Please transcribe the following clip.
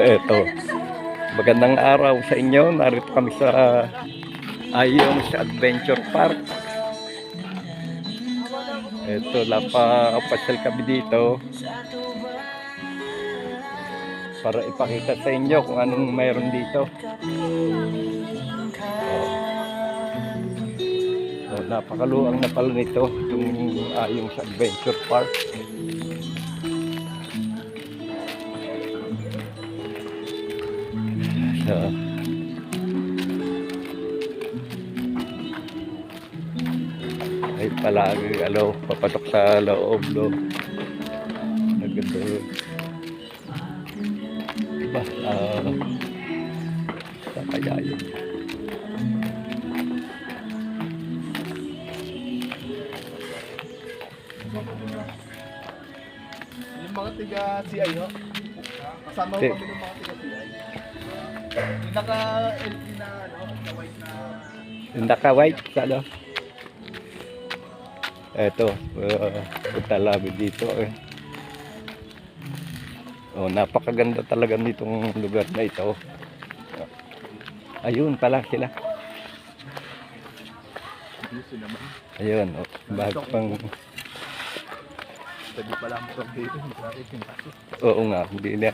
Eto, magandang araw sa inyo. Narito kami sa Ayong sa Adventure Park. Eto, napapasyal kami dito para ipakita sa inyo kung anong mayroon dito. Napakaluang na pala nito, itong Ayong sa Adventure Park. Ay palagi papatok sa loob naganda diba sa kaya yun yung mga tiga CI ho kasama ko kami ng mga tiga CI yung naka-LP na white na yung naka-white eto punta labi dito napakaganda talaga nitong lugar na ito. Ayun pala sila, ayun bago pang pwede pala mo dito, oo nga, hindi na